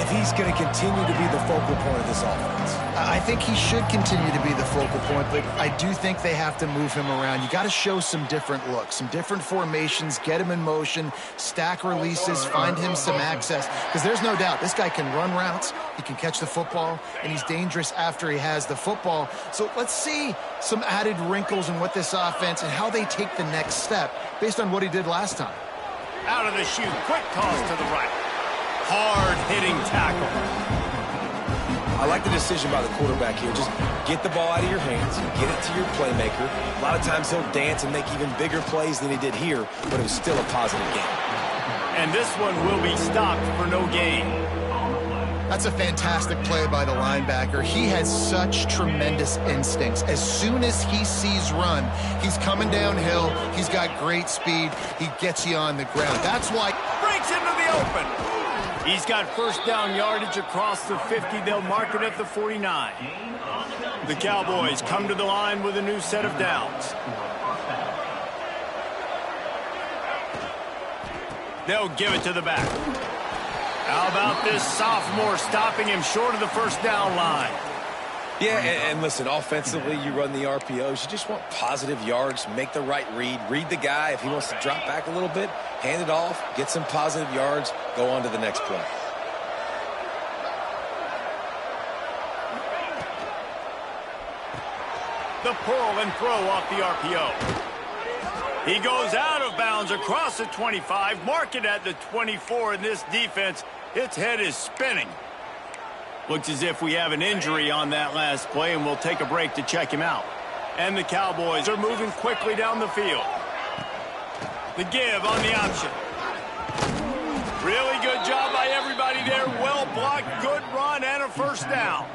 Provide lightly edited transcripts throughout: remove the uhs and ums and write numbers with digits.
if he's going to continue to be the focal point of this offense. I think he should continue to be the focal point, but I do think they have to move him around. You got to show some different looks, some different formations, get him in motion, stack releases, find him some access, because there's no doubt this guy can run routes, he can catch the football, and he's dangerous after he has the football. So let's see some added wrinkles in what this offense and how they take the next step based on what he did last time. Out of the chute, quick toss to the right. Hard-hitting tackle. I like the decision by the quarterback here. Just get the ball out of your hands, get it to your playmaker. A lot of times he'll dance and make even bigger plays than he did here, but it was still a positive game. And this one will be stopped for no gain. That's a fantastic play by the linebacker. He has such tremendous instincts. As soon as he sees run, he's coming downhill. He's got great speed. He gets you on the ground. That's why... Breaks into the open. He's got first down yardage across the 50. They'll mark it at the 49. The Cowboys come to the line with a new set of downs. They'll give it to the back. How about this sophomore stopping him short of the first down line? Yeah, and listen, offensively, you run the RPOs. You just want positive yards, make the right read the guy. If he wants to drop back a little bit, hand it off, get some positive yards, go on to the next play. The pull and throw off the RPO. He goes out of bounds across the 25, mark it at the 24, and this defense, its head is spinning. Looks as if we have an injury on that last play, and we'll take a break to check him out. And the Cowboys are moving quickly down the field. The give on the option. Really good job by everybody there. Well blocked, good run, and a first down.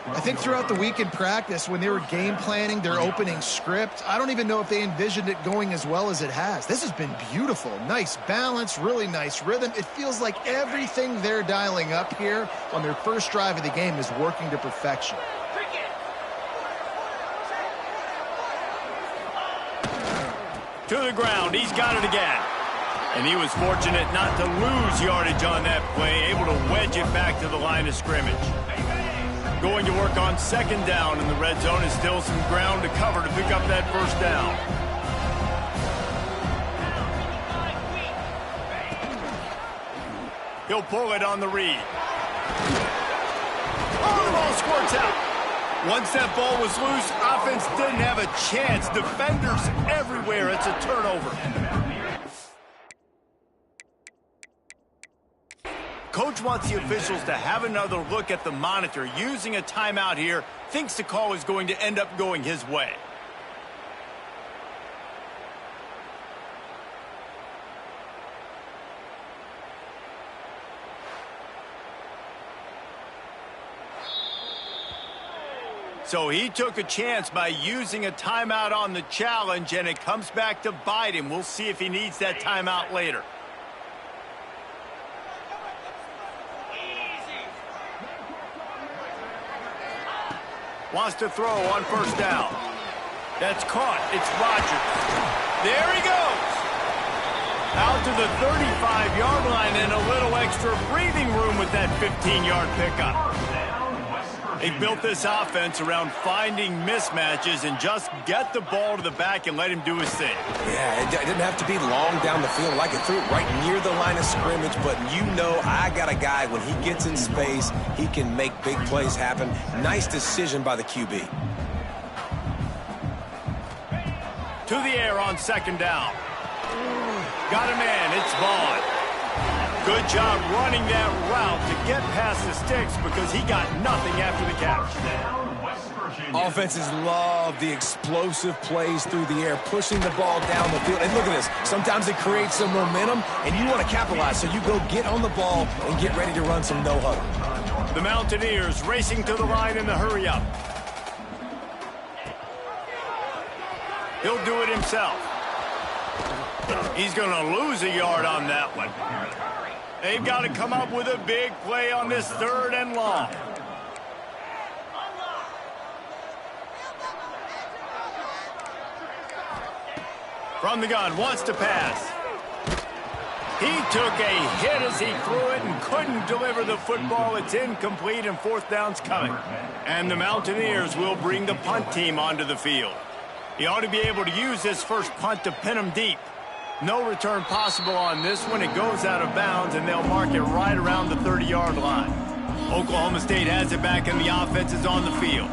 I think throughout the week in practice, when they were game planning their opening script, I don't even know if they envisioned it going as well as it has. This has been beautiful. Nice balance, really nice rhythm. It feels like everything they're dialing up here on their first drive of the game is working to perfection. To the ground, he's got it again. And he was fortunate not to lose yardage on that play, able to wedge it back to the line of scrimmage. Going to work on second down in the red zone, is still some ground to cover to pick up that first down. He'll pull it on the read. Oh, the ball squirts out. Once that ball was loose, offense didn't have a chance. Defenders everywhere. It's a turnover. Coach wants the officials to have another look at the monitor. Using a timeout here, thinks the call is going to end up going his way. So he took a chance by using a timeout on the challenge, and it comes back to bite him. We'll see if he needs that timeout later. Wants to throw on first down. That's caught. It's Rodgers. There he goes. Out to the 35-yard line and a little extra breathing room with that 15-yard pickup. They built this offense around finding mismatches and just get the ball to the back and let him do his thing. Yeah, it didn't have to be long down the field. I could throw it right near the line of scrimmage, but you know I got a guy, when he gets in space, he can make big plays happen. Nice decision by the QB. To the air on second down. Got a man, it's Vaughn. Good job running that route to get past the sticks because he got nothing after the catch. Offenses love the explosive plays through the air, pushing the ball down the field. And look at this. Sometimes it creates some momentum, and you want to capitalize. So you go get on the ball and get ready to run some no-huddle. The Mountaineers racing to the line in the hurry-up. He'll do it himself. He's going to lose a yard on that one. They've got to come up with a big play on this third and long. From the gun, wants to pass. He took a hit as he threw it and couldn't deliver the football. It's incomplete and fourth down's coming. And the Mountaineers will bring the punt team onto the field. He ought to be able to use this first punt to pin him deep. No return possible on this one. It goes out of bounds, and they'll mark it right around the 30-yard line. Oklahoma State has it back, and the offense is on the field.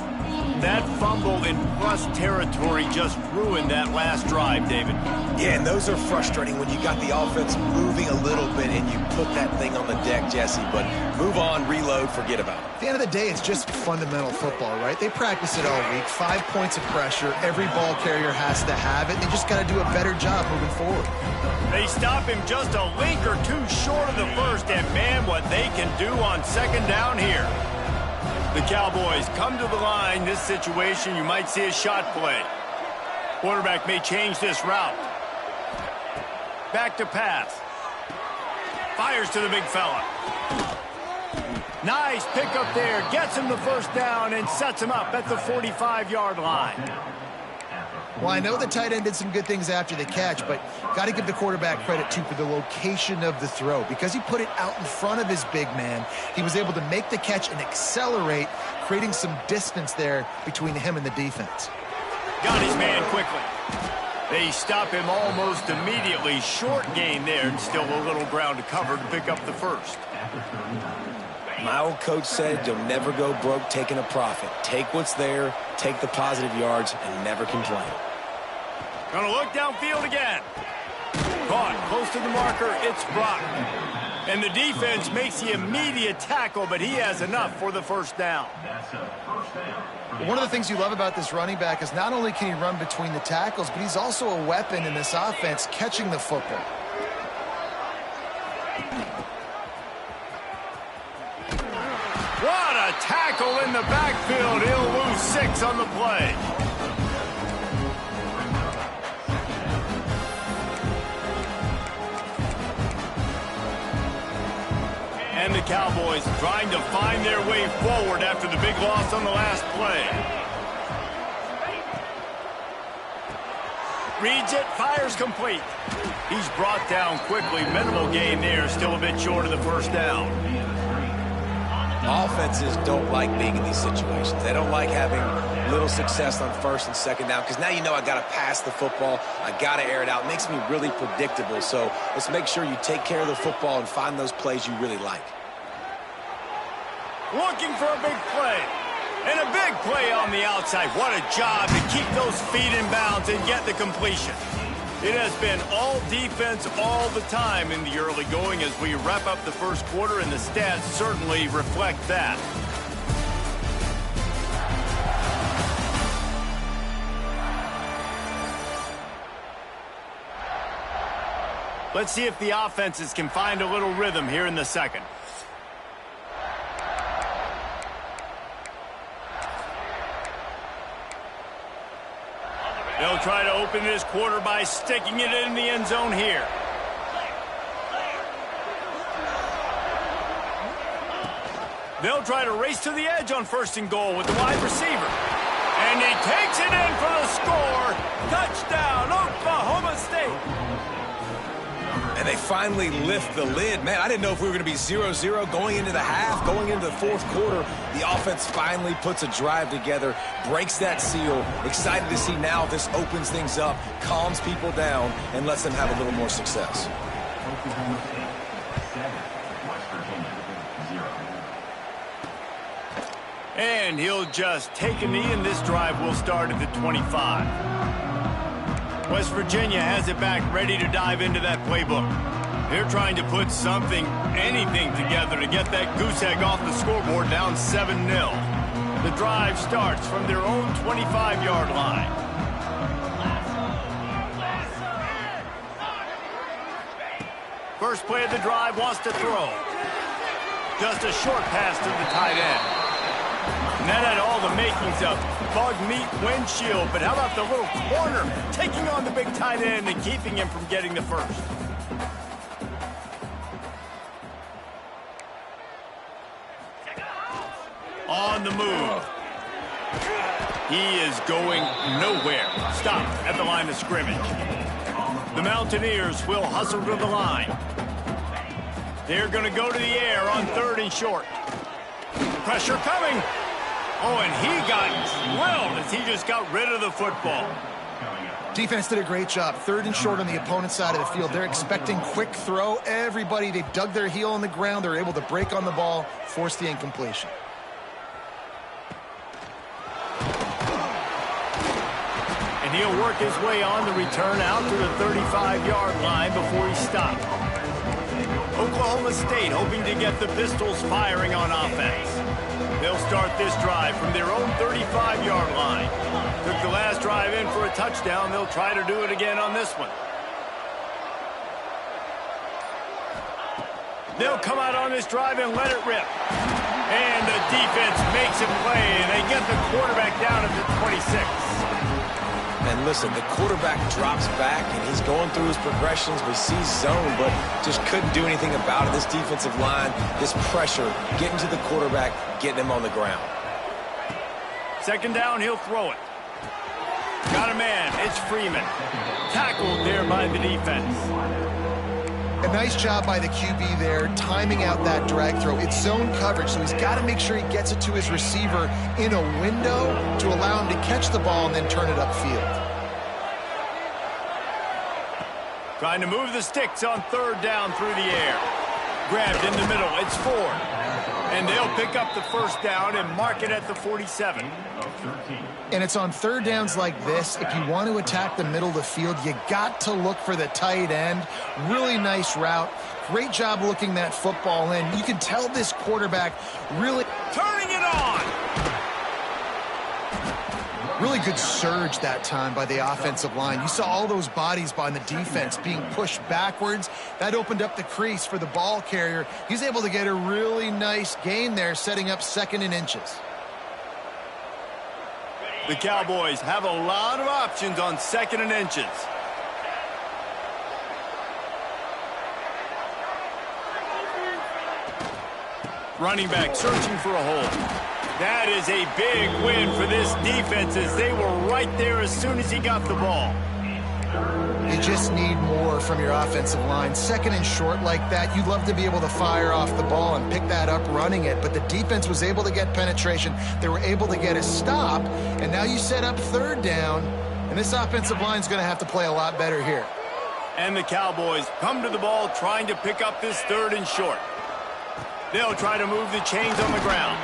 That fumble in plus territory just ruined that last drive, David. Yeah, and those are frustrating when you got the offense moving a little bit and you put that thing on the deck, Jesse. But move on, reload, forget about it. At the end of the day, it's just fundamental football, right? They practice it all week. 5 points of pressure. Every ball carrier has to have it. They just got to do a better job moving forward. They stop him just a link or two short of the first, and man, what they can do on second down here. The Cowboys come to the line. This situation, you might see a shot play. Quarterback may change this route. Back to pass. Fires to the big fella. Nice pickup there. Gets him the first down and sets him up at the 45-yard line. Well, I know the tight end did some good things after the catch, but got to give the quarterback credit, too, for the location of the throw. Because he put it out in front of his big man, he was able to make the catch and accelerate, creating some distance there between him and the defense. Got his man quickly. They stop him almost immediately. Short gain there, and still a little ground to cover to pick up the first. My old coach said you'll never go broke taking a profit. Take what's there, take the positive yards, and never complain. Gonna look downfield again. Caught close to the marker. It's Brock. And the defense makes the immediate tackle, but he has enough for the first down. One of the things you love about this running back is not only can he run between the tackles, but he's also a weapon in this offense catching the football. What a tackle in the backfield. He'll lose 6 on the play. And the Cowboys trying to find their way forward after the big loss on the last play. Reads it, fires complete. He's brought down quickly. Minimal gain there, still a bit short of the first down. Offenses don't like being in these situations. They don't like having little success on first and second down because now you know I got to pass the football. I got to air it out. It makes me really predictable. So let's make sure you take care of the football and find those plays you really like. Looking for a big play. And a big play on the outside. What a job to keep those feet in bounds and get the completion. It has been all defense all the time in the early going as we wrap up the first quarter, and the stats certainly reflect that. Let's see if the offenses can find a little rhythm here in the second. They'll try to open this quarter by sticking it in the end zone here. They'll try to race to the edge on first and goal with the wide receiver. And he takes it in for the score. Touchdown, Oklahoma State. And they finally lift the lid. Man, I didn't know if we were going to be 0-0 going into the half, going into the fourth quarter. The offense finally puts a drive together, breaks that seal. Excited to see now this opens things up, calms people down, and lets them have a little more success. And he'll just take a knee, and this drive will start at the 25. West Virginia has it back, ready to dive into that playbook. They're trying to put something, anything together to get that goose egg off the scoreboard down 7-0. The drive starts from their own 25-yard line. First play of the drive, wants to throw. Just a short pass to the tight end. And that had all the makings of bug meat windshield, but how about the little corner taking on the big tight end and keeping him from getting the first? On the move. He is going nowhere. Stopped at the line of scrimmage. The Mountaineers will hustle to the line. They're going to go to the air on 3rd and short. Pressure coming. Oh, and he got drilled as he just got rid of the football. Defense did a great job. 3rd and short on the opponent's side of the field. They're expecting quick throw. Everybody, they dug their heel on the ground. They're able to break on the ball, force the incompletion. And he'll work his way on the return out to the 35-yard line before he stopped. Oklahoma State hoping to get the Pistols firing on offense. They'll start this drive from their own 35-yard line. Took the last drive in for a touchdown. They'll try to do it again on this one. They'll come out on this drive and let it rip. And the defense makes a play, and they get the quarterback down at the 26. And listen, the quarterback drops back, and he's going through his progressions. We see zone, but just couldn't do anything about it. This defensive line, this pressure, getting to the quarterback, getting him on the ground. 2nd down, he'll throw it. Got a man, it's Freeman. Tackled there by the defense. A nice job by the QB there, timing out that drag throw. It's zone coverage, so he's got to make sure he gets it to his receiver in a window to allow him to catch the ball and then turn it upfield. Trying to move the sticks on 3rd down through the air. Grabbed in the middle, it's Ford. And they'll pick up the 1st down and mark it at the 47. And it's on 3rd downs like this. If you want to attack the middle of the field, you got to look for the tight end. Really nice route. Great job looking that football in. You can tell this quarterback really turning it on. Really good surge that time by the offensive line. You saw all those bodies by the defense being pushed backwards. That opened up the crease for the ball carrier. He's able to get a really nice gain there, setting up 2nd and inches. The Cowboys have a lot of options on 2nd and inches. Running back searching for a hole. That is a big win for this defense as they were right there as soon as he got the ball. You just need more from your offensive line. 2nd and short like that, you'd love to be able to fire off the ball and pick that up running it, but the defense was able to get penetration. They were able to get a stop, and now you set up 3rd down, and this offensive line is going to have to play a lot better here. And the Cowboys come to the ball trying to pick up this 3rd and short. They'll try to move the chains on the ground.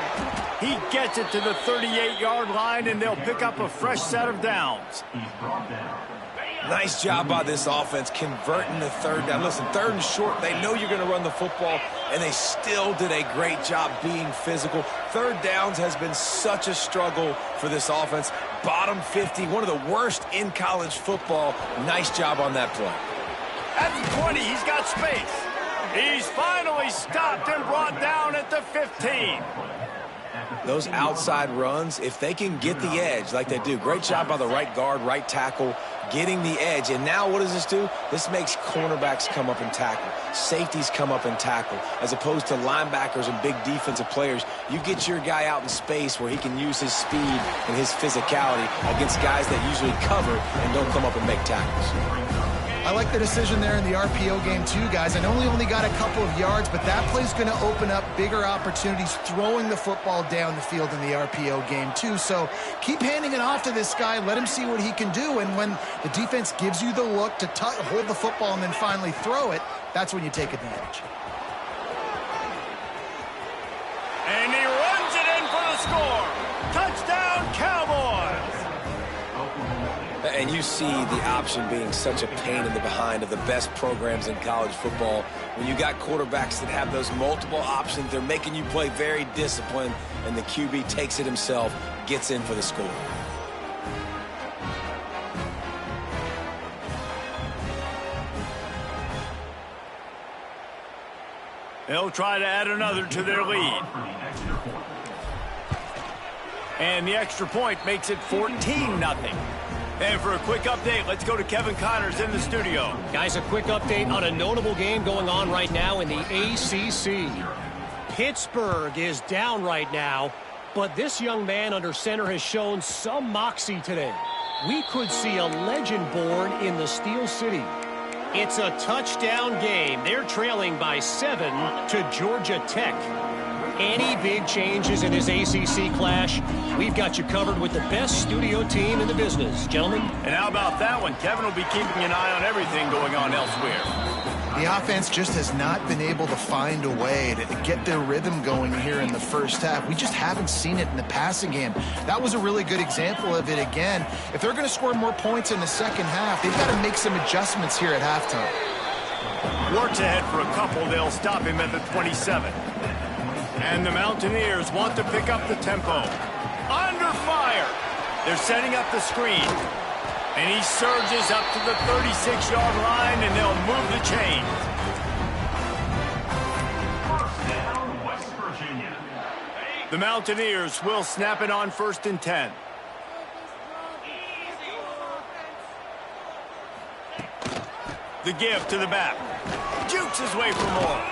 He gets it to the 38-yard line, and they'll pick up a fresh set of downs. Nice job by this offense converting the 3rd down. Listen, 3rd and short, they know you're going to run the football, and they still did a great job being physical. 3rd downs has been such a struggle for this offense. Bottom 50, one of the worst in college football. Nice job on that play. At the 20, he's got space. He's finally stopped and brought down at the 15. Those outside runs, if they can get the edge like they do, great job by the right guard, right tackle, getting the edge. And now what does this do? This makes cornerbacks come up and tackle. Safeties come up and tackle. As opposed to linebackers and big defensive players, you get your guy out in space where he can use his speed and his physicality against guys that usually cover and don't come up and make tackles. I like the decision there in the RPO game too, guys. I know he only got a couple of yards, but that play's going to open up bigger opportunities throwing the football down the field in the RPO game too. So keep handing it off to this guy. Let him see what he can do. And when the defense gives you the look to hold the football and then finally throw it, that's when you take advantage. And he runs it in for the score. Touchdown, Cowboys! And you see the option being such a pain in the behind of the best programs in college football. When you got quarterbacks that have those multiple options, they're making you play very disciplined, and the QB takes it himself, gets in for the score. They'll try to add another to their lead. And the extra point makes it 14-0. And for a quick update, let's go to Kevin Connors in the studio. Guys, a quick update on a notable game going on right now in the ACC. Pittsburgh is down right now, but this young man under center has shown some moxie today. We could see a legend born in the Steel City. It's a touchdown game. They're trailing by 7 to Georgia Tech. Any big changes in this ACC clash, we've got you covered with the best studio team in the business, gentlemen. And how about that one? Kevin will be keeping an eye on everything going on elsewhere. The offense just has not been able to find a way to get their rhythm going here in the first half. We just haven't seen it in the passing game. That was a really good example of it again. If they're going to score more points in the second half, they've got to make some adjustments here at halftime. Works ahead for a couple. They'll stop him at the 27. And the Mountaineers want to pick up the tempo. Under fire. They're setting up the screen. And he surges up to the 36-yard line, and they'll move the chains. West Virginia. The Mountaineers will snap it on 1st and 10. The give to the back. Jukes his way for more.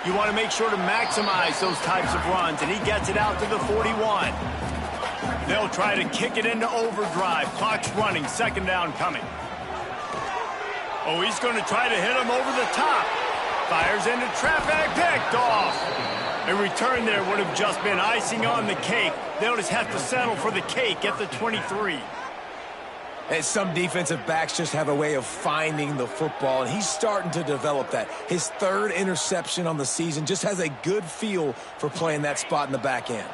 You want to make sure to maximize those types of runs, and he gets it out to the 41. They'll try to kick it into overdrive. Clock's running. 2nd down coming. Oh, he's going to try to hit him over the top. Fires into traffic. Picked off. A return there would have just been icing on the cake. They'll just have to settle for the cake at the 23. And some defensive backs just have a way of finding the football, and he's starting to develop that. His 3rd interception on the season, just has a good feel for playing that spot in the back end.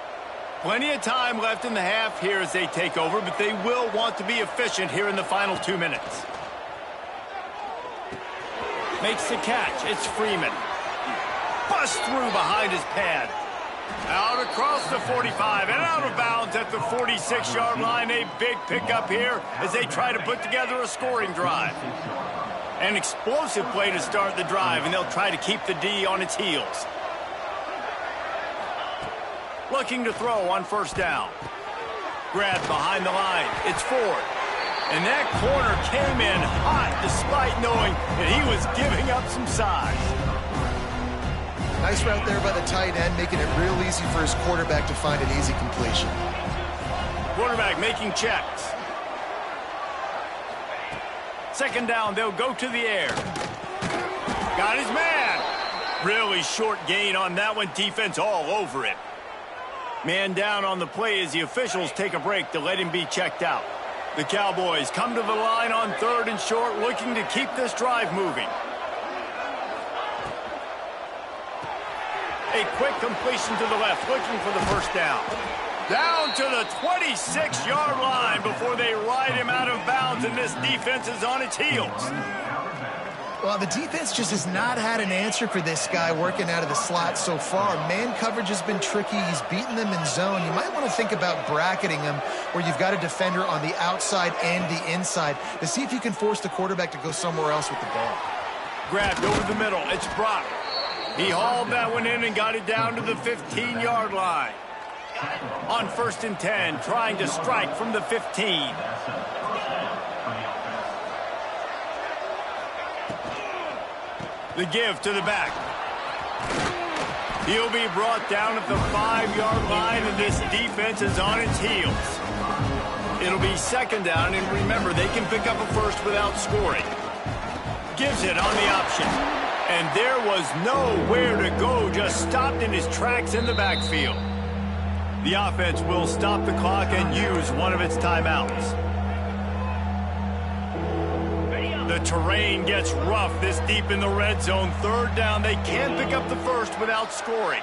Plenty of time left in the half here as they take over, but they will want to be efficient here in the final 2 minutes. Makes the catch. It's Freeman. Busts through behind his pad. Out across the 45 and out of bounds at the 46-yard line. A big pickup here as they try to put together a scoring drive. An explosive play to start the drive, and they'll try to keep the D on its heels. Looking to throw on 1st down. Grabbed behind the line. It's Ford. And that corner came in hot despite knowing that he was giving up some size. Nice route there by the tight end, making it real easy for his quarterback to find an easy completion. Quarterback making checks. 2nd down, they'll go to the air. Got his man. Really short gain on that one. Defense all over it. Man down on the play as the officials take a break to let him be checked out. The Cowboys come to the line on 3rd and short, looking to keep this drive moving. A quick completion to the left, looking for the 1st down. Down to the 26-yard line before they ride him out of bounds, and this defense is on its heels. Well, the defense just has not had an answer for this guy working out of the slot so far. Man coverage has been tricky. He's beaten them in zone. You might want to think about bracketing him where you've got a defender on the outside and the inside to see if you can force the quarterback to go somewhere else with the ball. Grabbed over the middle. It's Brock. He hauled that one in and got it down to the 15-yard line. On 1st and 10, trying to strike from the 15. The give to the back. He'll be brought down at the 5-yard line, and this defense is on its heels. It'll be 2nd down, and remember, they can pick up a first without scoring. Gives it on the option. And there was nowhere to go, just stopped in his tracks in the backfield. The offense will stop the clock and use one of its timeouts. The terrain gets rough this deep in the red zone. 3rd down, they can't pick up the first without scoring.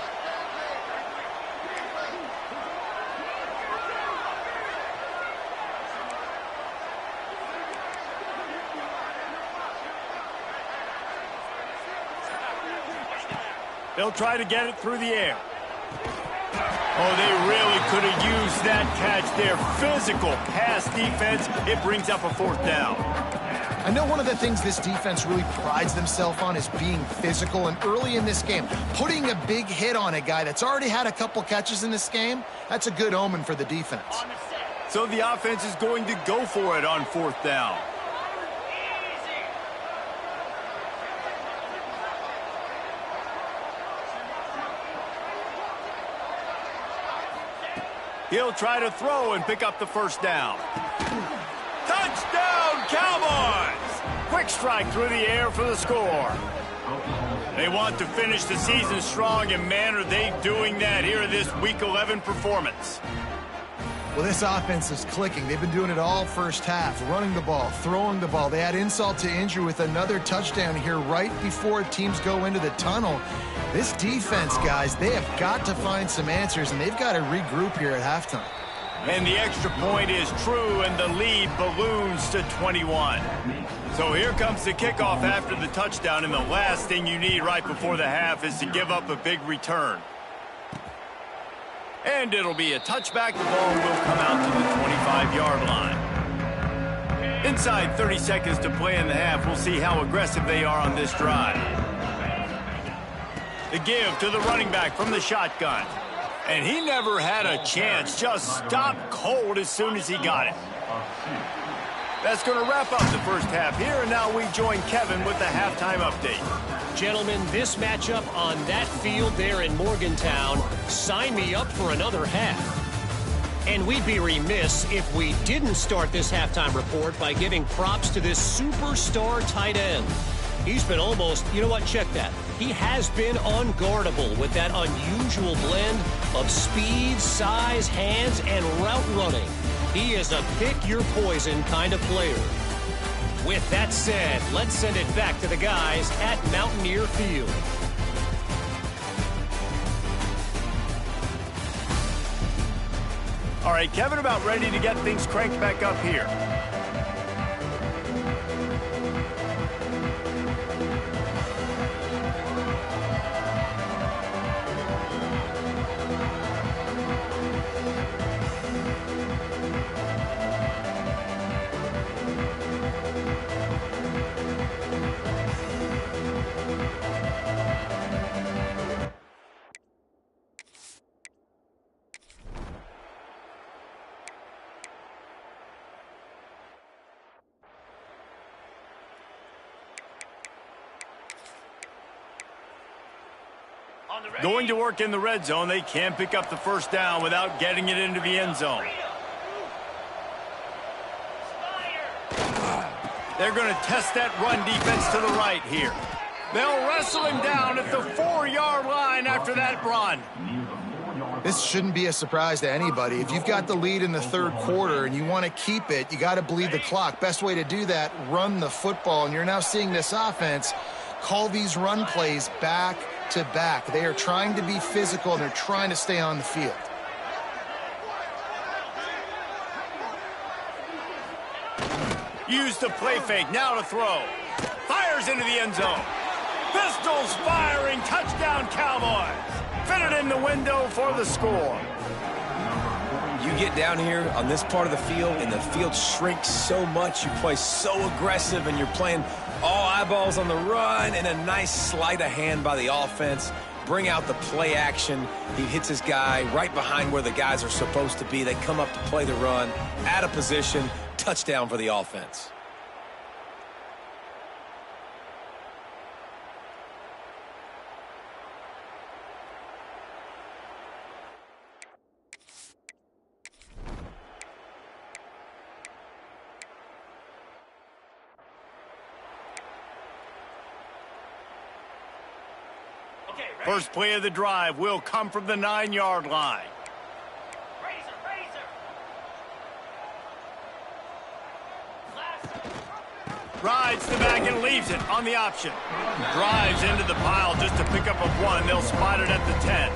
They'll try to get it through the air. Oh, they really could have used that catch there. Physical pass defense. It brings up a 4th down. I know one of the things this defense really prides themselves on is being physical, and early in this game, putting a big hit on a guy that's already had a couple catches in this game, that's a good omen for the defense. So the offense is going to go for it on 4th down. He'll try to throw and pick up the 1st down. Touchdown, Cowboys! Quick Quick strike through the air for the score. They want to finish the season strong, and man, are they doing that here in this Week 11 performance. Well, this offense is clicking. They've been doing it all first half, running the ball, throwing the ball. They add insult to injury with another touchdown here right before teams go into the tunnel. This defense, guys, they have got to find some answers, and they've got to regroup here at halftime. And the extra point is true, and the lead balloons to 21. So here comes the kickoff after the touchdown, and the last thing you need right before the half is to give up a big return. And it'll be a touchback. The ball will come out to the 25-yard line. Inside 30 seconds to play in the half. We'll see how aggressive they are on this drive. The give to the running back from the shotgun. And he never had a chance. Just stopped cold as soon as he got it. That's going to wrap up the first half here. And now we join Kevin with the halftime update. Gentlemen, this matchup on that field there in Morgantown, sign me up for another half. And we'd be remiss if we didn't start this halftime report by giving props to this superstar tight end. He's been almost, you know what, check that. He has been unguardable with that unusual blend of speed, size, hands, and route running. He is a pick-your-poison kind of player. With that said, let's send it back to the guys at Mountaineer Field. All right, Kevin, about ready to get things cranked back up here. Going to work in the red zone. They can't pick up the first down without getting it into the end zone. They're going to test that run defense to the right here. They'll wrestle him down at the 4-yard line after that run. This shouldn't be a surprise to anybody. If you've got the lead in the third quarter and you want to keep it, you got to bleed the clock. Best way to do that, run the football. And you're now seeing this offense call these run plays back to back. They are trying to be physical, and they're trying to stay on the field. Use the play fake, now to throw. Fires into the end zone. Pistols firing, touchdown Cowboys. Fitted in the window for the score. You get down here on this part of the field, and the field shrinks so much. You play so aggressive, and you're playing all eyeballs on the run, and a nice sleight of hand by the offense. Bring out the play action. He hits his guy right behind where the guys are supposed to be. They come up to play the run, out of position, touchdown for the offense. First play of the drive will come from the 9-yard line. Rides the back and leaves it on the option. Drives into the pile just to pick up a 1. They'll spot it at the 10.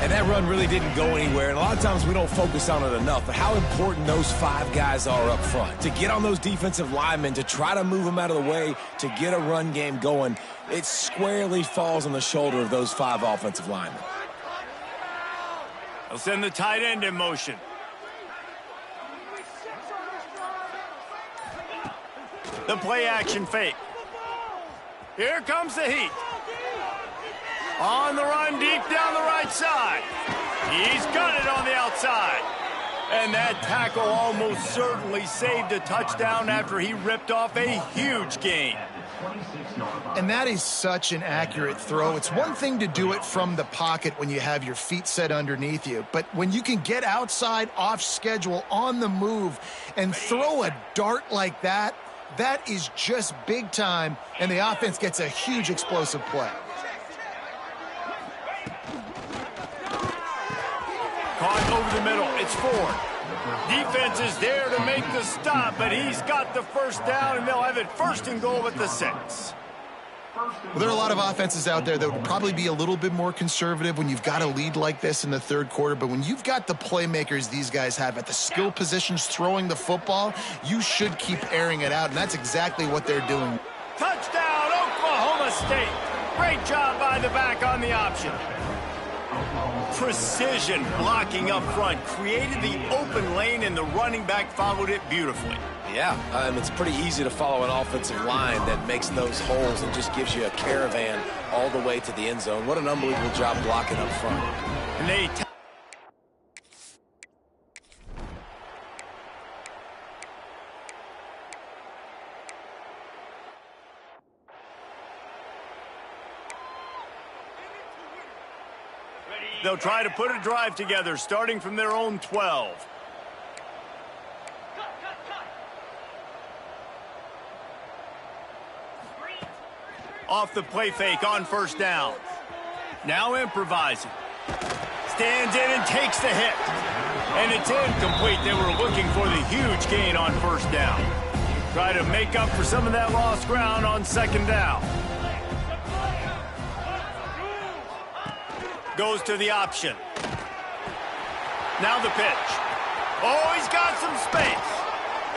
And that run really didn't go anywhere. And a lot of times we don't focus on it enough. But how important those 5 guys are up front. To get on those defensive linemen, to try to move them out of the way, to get a run game going, it squarely falls on the shoulder of those 5 offensive linemen. They'll send the tight end in motion. The play action fake. Here comes the heat. On the run deep down the right side. He's got it on the outside. And that tackle almost certainly saved a touchdown after he ripped off a huge gain. And that is such an accurate throw. It's one thing to do it from the pocket when you have your feet set underneath you, but when you can get outside, off schedule, on the move, and throw a dart like that, That is just big time, and the offense gets a huge explosive play. Caught over the middle. It's Ford. Defense is there to make the stop, but he's got the first down, and they'll have it first and goal at the 6. Well, there are a lot of offenses out there that would probably be a little bit more conservative when you've got a lead like this in the third quarter, but when you've got the playmakers these guys have at the skill positions throwing the football, you should keep airing it out, and that's exactly what they're doing. Touchdown, Oklahoma State. Great job by the back on the option. Precision blocking up front created the open lane, and the running back followed it beautifully. Yeah, it's pretty easy to follow an offensive line that makes those holes and just gives you a caravan all the way to the end zone. What an unbelievable job blocking up front. And they They'll try to put a drive together, starting from their own 12. Off the play fake on first down. Now improvising. Stands in and takes the hit. And it's incomplete. They were looking for the huge gain on first down. Try to make up for some of that lost ground on second down. Goes to the option. Now the pitch. Oh, he's got some space.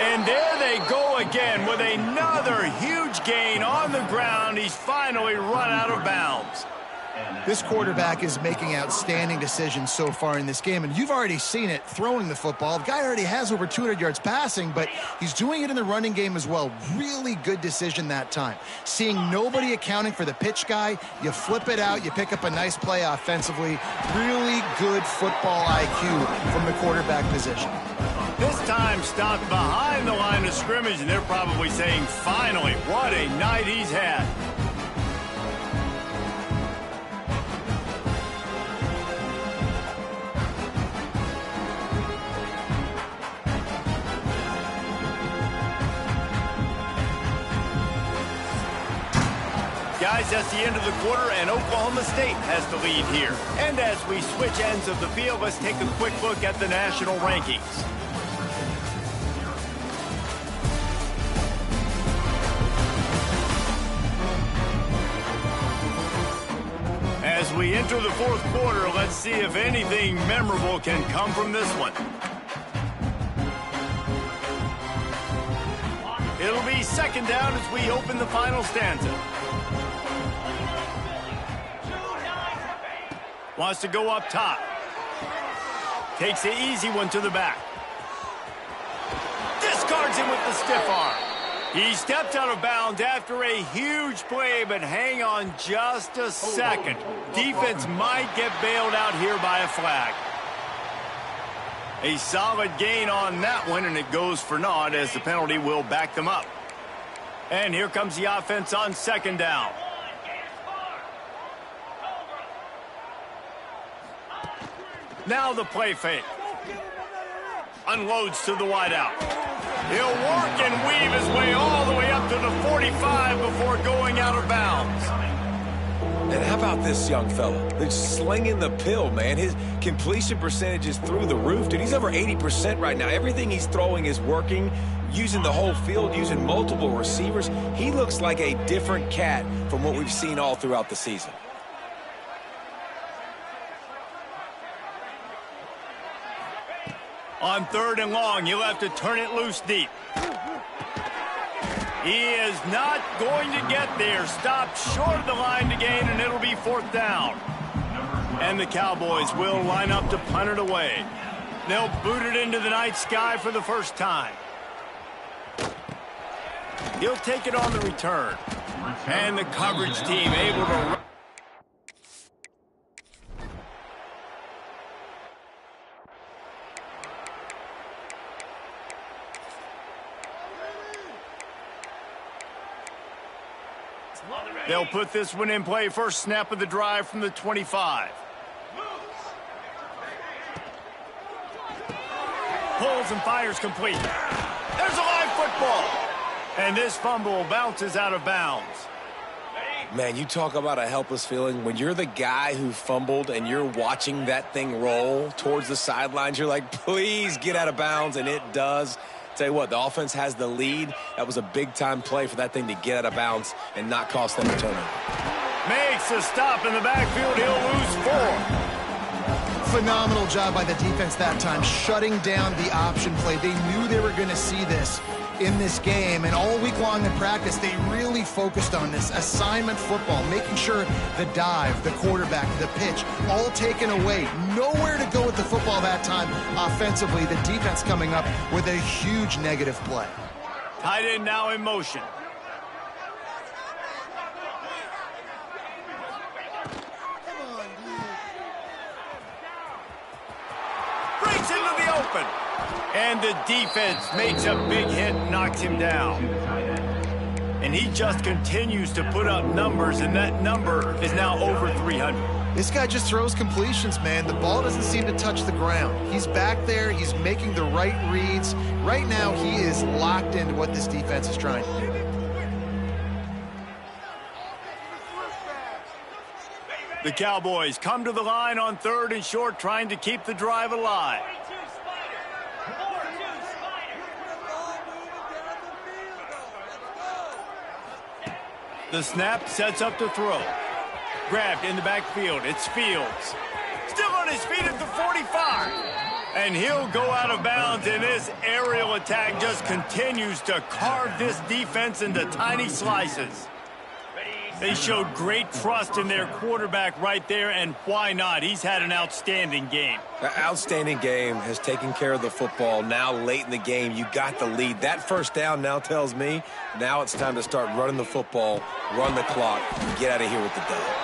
And there they go again with another huge gain on the ground. He's finally run out of bounds. This quarterback is making outstanding decisions so far in this game, and you've already seen it throwing the football. The guy already has over 200 yards passing, but he's doing it in the running game as well. Really good decision that time. Seeing nobody accounting for the pitch guy, you flip it out, you pick up a nice play offensively. Really good football IQ from the quarterback position. This time stopped behind the line of scrimmage, and they're probably saying, finally, what a night he's had. Guys, that's the end of the quarter, and Oklahoma State has the lead here. And as we switch ends of the field, let's take a quick look at the national rankings. As we enter the fourth quarter, let's see if anything memorable can come from this one. It'll be second down as we open the final stanza. Wants to go up top. Takes the easy one to the back. Discards him with the stiff arm. He stepped out of bounds after a huge play, but hang on just a second. Defense might get bailed out here by a flag. A solid gain on that one, and it goes for naught as the penalty will back them up. And here comes the offense on second down. Now the play fake. Unloads to the wideout. He'll work and weave his way all the way up to the 45 before going out of bounds. And how about this young fella? He's slinging the pill, man. His completion percentage is through the roof, dude. He's over 80% right now. Everything he's throwing is working, using the whole field, using multiple receivers. He looks like a different cat from what we've seen all throughout the season. On third and long, he'll have to turn it loose deep. He is not going to get there. Stopped short of the line to gain, and it'll be fourth down. And the Cowboys will line up to punt it away. They'll boot it into the night sky for the first time. He'll take it on the return. And the coverage team able to... They'll put this one in play. First snap of the drive from the 25. Pulls and fires complete. There's a live football. And this fumble bounces out of bounds. Man, you talk about a helpless feeling. When you're the guy who fumbled and you're watching that thing roll towards the sidelines, you're like, please get out of bounds, and it does. Tell you what, the offense has the lead. That was a big-time play for that thing to get out of bounds and not cost them a turnover. Makes a stop in the backfield. He'll lose 4. Phenomenal job by the defense that time, shutting down the option play. They knew they were going to see this in this game, and all week long in practice, they really focused on this assignment football, making sure the dive, the quarterback, the pitch, all taken away. Nowhere to go with the football that time offensively. The defense coming up with a huge negative play. Tight end now in motion. Breaks into the open. And the defense makes a big hit and knocks him down. And he just continues to put up numbers, and that number is now over 300. This guy just throws completions, man. The ball doesn't seem to touch the ground. He's back there. He's making the right reads. Right now, he is locked into what this defense is trying to do. The Cowboys come to the line on 3rd and short, trying to keep the drive alive. The snap sets up the throw. Grabbed in the backfield. It's Fields. Still on his feet at the 45. And he'll go out of bounds, and this aerial attack just continues to carve this defense into tiny slices. They showed great trust in their quarterback right there, and why not? He's had an outstanding game. An outstanding game, has taken care of the football. Now late in the game, you got the lead. That first down now tells me now it's time to start running the football, run the clock, and get out of here with the dub.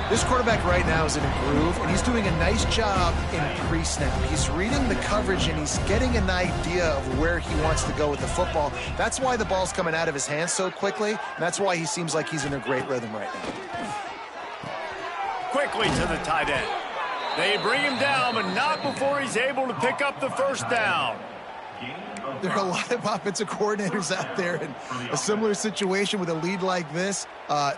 This quarterback right now is in a groove, and he's doing a nice job in pre-snap. He's reading the coverage, and he's getting an idea of where he wants to go with the football. That's why the ball's coming out of his hands so quickly, and that's why he seems like he's in a great rhythm right now. Quickly to the tight end. They bring him down, but not before he's able to pick up the first down. There are a lot of offensive coordinators out there in a similar situation with a lead like this.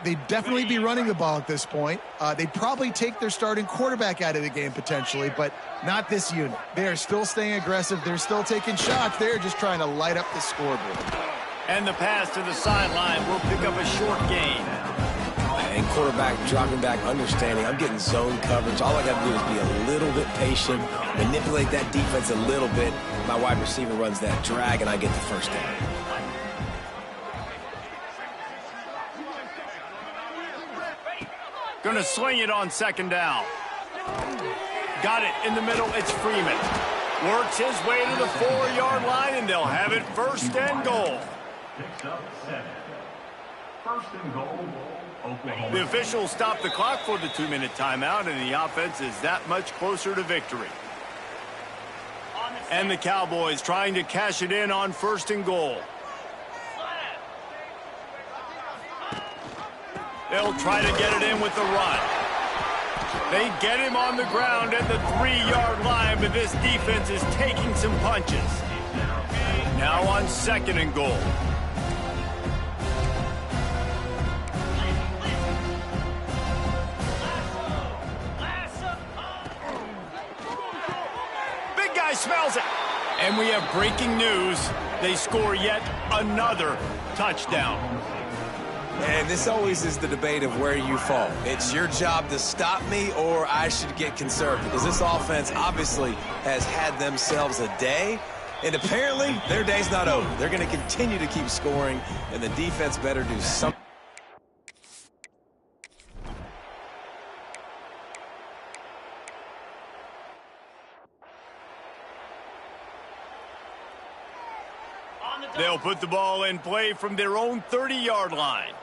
They'd definitely be running the ball at this point. They'd probably take their starting quarterback out of the game potentially, but not this unit. They are still staying aggressive. They're still taking shots. They're just trying to light up the scoreboard. And the pass to the sideline will pick up a short gain. And quarterback dropping back, understanding I'm getting zone coverage. All I got to do is be a little bit patient, manipulate that defense a little bit. My wide receiver runs that drag, and I get the first down. Gonna swing it on 2nd down. Got it in the middle. It's Freeman. Works his way to the 4-yard line, and they'll have it 1st and goal. Picks up 7. 1st and goal. Oklahoma. The officials stop the clock for the 2-minute timeout, and the offense is that much closer to victory. And the Cowboys trying to cash it in on 1st and goal. They'll try to get it in with the run. They get him on the ground at the 3-yard line, but this defense is taking some punches. Now on 2nd and goal. Smells it. And we have breaking news. They score yet another touchdown. And this always is the debate of where you fall. It's your job to stop me, or I should get concerned, because this offense obviously has had themselves a day, and apparently their day's not over. They're going to continue to keep scoring, and the defense better do something. They'll put the ball in play from their own 30-yard line.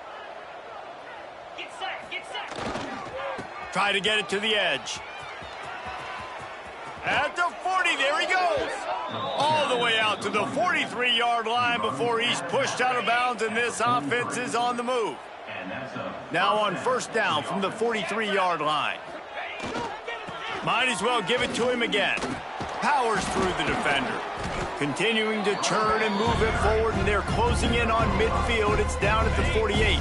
Get set, get set. Try to get it to the edge. At the 40, there he goes. All the way out to the 43-yard line before he's pushed out of bounds, and this offense is on the move. Now on 1st down from the 43-yard line. Might as well give it to him again. Powers through the defender. Continuing to turn and move it forward, and they're closing in on midfield. It's down at the 48.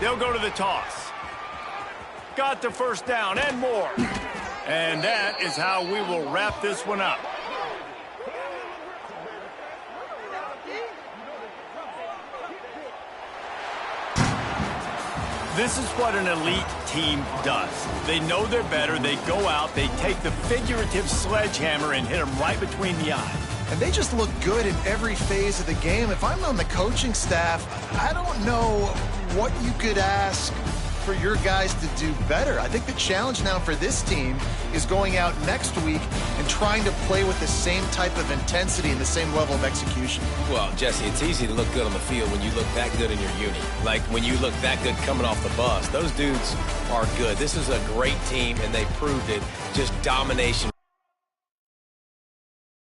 They'll go to the toss. Got the first down and more. And that is how we will wrap this one up. This is what an elite team does. They know they're better. They go out. They take the figurative sledgehammer and hit them right between the eyes. And they just look good in every phase of the game. If I'm on the coaching staff, I don't know what you could ask for your guys to do better. I think the challenge now for this team is going out next week and trying to play with the same type of intensity and the same level of execution. Well, Jesse, it's easy to look good on the field when you look that good in your uni. Like when you look that good coming off the bus. Those dudes are good. This is a great team, and they proved it. Just domination.